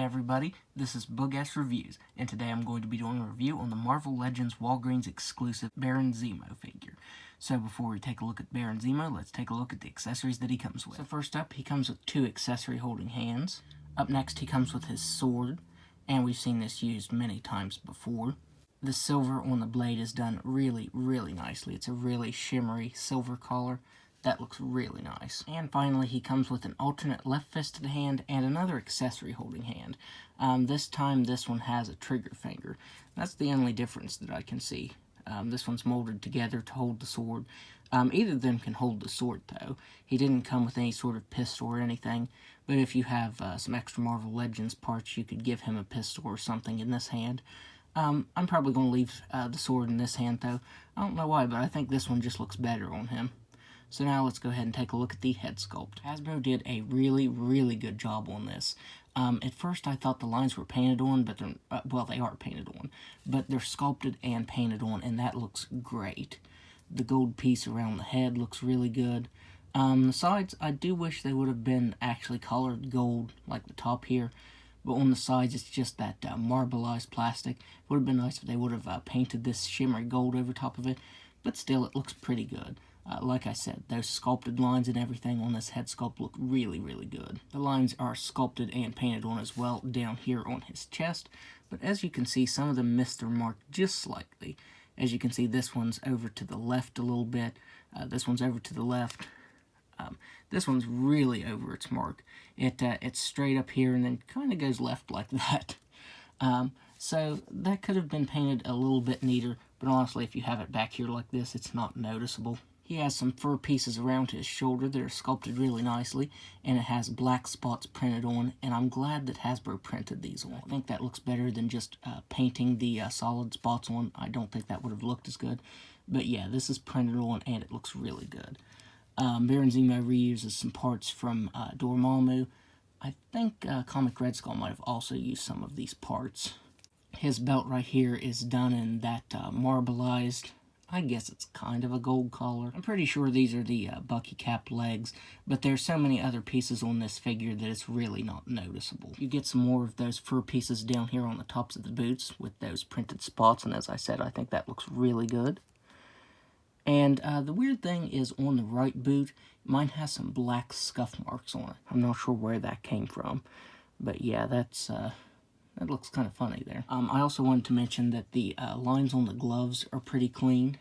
Hi everybody, this is Bug-Ass Reviews, and today I'm going to be doing a review on the Marvel Legends Walgreens exclusive Baron Zemo figure. So before we take a look at Baron Zemo, let's take a look at the accessories that he comes with. So first up, he comes with 2 accessory holding hands. Up next, he comes with his sword, and we've seen this used many times before. The silver on the blade is done really nicely. It's a really shimmery silver color. That looks really nice. And finally, he comes with an alternate left-fisted hand and another accessory holding hand. This time, this one has a trigger finger. That's the only difference that I can see. This one's molded together to hold the sword. Either of them can hold the sword, though. He didn't come with any sort of pistol or anything, but if you have some extra Marvel Legends parts, you could give him a pistol or something in this hand. I'm probably going to leave the sword in this hand, though. I don't know why, but I think this one just looks better on him. So now let's go ahead and take a look at the head sculpt. Hasbro did a really good job on this. At first I thought the lines were painted on, but they're, well, they are painted on, but they're sculpted and painted on, and that looks great. The gold piece around the head looks really good. The sides, I do wish they would have been actually colored gold, like the top here, but on the sides it's just that marbleized plastic. It would have been nice if they would have painted this shimmery gold over top of it, but still it looks pretty good. Like I said, those sculpted lines and everything on this head sculpt look really good. The lines are sculpted and painted on as well down here on his chest, but as you can see, some of them missed their mark just slightly. As you can see, this one's over to the left a little bit, this one's over to the left, this one's really over its mark. It's straight up here and then kind of goes left like that. So that could have been painted a little bit neater, but honestly, if you have it back here like this, it's not noticeable. He has some fur pieces around his shoulder that are sculpted really nicely, and it has black spots printed on, and I'm glad that Hasbro printed these on. I think that looks better than just painting the solid spots on. I don't think that would have looked as good, but yeah, this is printed on, and it looks really good. Baron Zemo reuses some parts from Dormammu. I think Comic Red Skull might have also used some of these parts. His belt right here is done in that marbleized, I guess it's kind of a gold collar. I'm pretty sure these are the Bucky cap legs, but there's so many other pieces on this figure that it's really not noticeable. You get some more of those fur pieces down here on the tops of the boots with those printed spots, and as I said, I think that looks really good. And the weird thing is on the right boot, mine has some black scuff marks on it. I'm not sure where that came from, but yeah, that looks kind of funny there. I also wanted to mention that the lines on the gloves are pretty clean.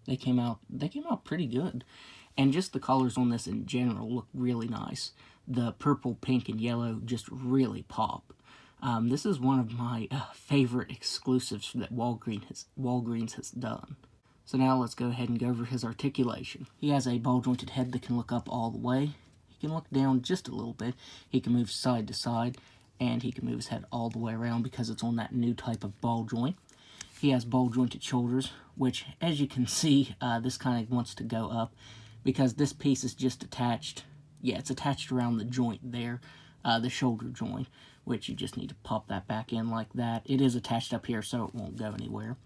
They came out pretty good. And just the colors on this in general look really nice. The purple, pink, and yellow just really pop. This is one of my favorite exclusives that Walgreens has done. So now let's go ahead and go over his articulation. He has a ball-jointed head that can look up all the way. He can look down just a little bit. He can move side to side. And he can move his head all the way around because it's on that new type of ball joint. He has ball-jointed shoulders, which, as you can see, this kind of wants to go up because this piece is just attached. Yeah, it's attached around the joint there, the shoulder joint, which you just need to pop that back in like that. It is attached up here, so it won't go anywhere.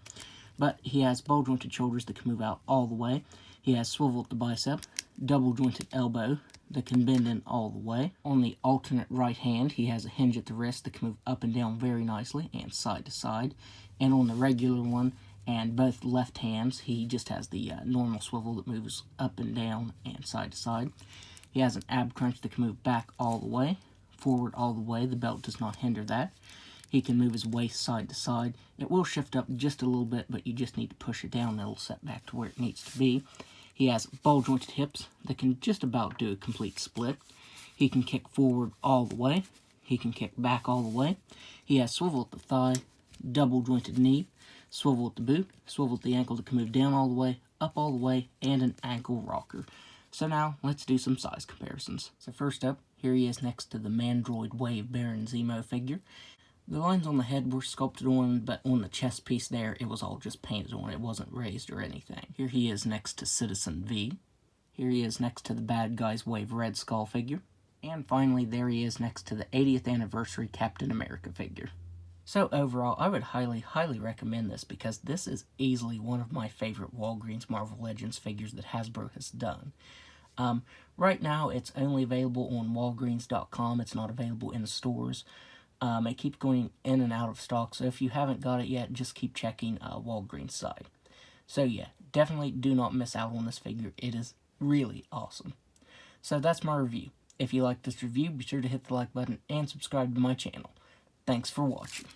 But he has ball-jointed shoulders that can move out all the way. He has swivel at the bicep, double-jointed elbow that can bend in all the way. On the alternate right hand, he has a hinge at the wrist that can move up and down very nicely and side to side. And on the regular one, and both left hands, he just has the normal swivel that moves up and down and side to side. He has an ab crunch that can move back all the way, forward all the way. The belt does not hinder that. He can move his waist side to side. It will shift up just a little bit, but you just need to push it down and it'll set back to where it needs to be. He has ball-jointed hips that can just about do a complete split. He can kick forward all the way. He can kick back all the way. He has swivel at the thigh, double-jointed knee, swivel at the boot, swivel at the ankle that can move down all the way, up all the way, and an ankle rocker. So now, let's do some size comparisons. So first up, here he is next to the Mandroid Wave Baron Zemo figure. The lines on the head were sculpted on, but on the chest piece there, it was all just painted on. It wasn't raised or anything. Here he is next to Citizen V. Here he is next to the Bad Guys Wave Red Skull figure. And finally, there he is next to the 80th Anniversary Captain America figure. So overall, I would highly recommend this because this is easily one of my favorite Walgreens Marvel Legends figures that Hasbro has done. Right now, it's only available on Walgreens.com. It's not available in the stores. It keeps going in and out of stock, so if you haven't got it yet, just keep checking Walgreens site. So yeah, definitely do not miss out on this figure. It is really awesome. So that's my review. If you like this review, be sure to hit the like button and subscribe to my channel. Thanks for watching.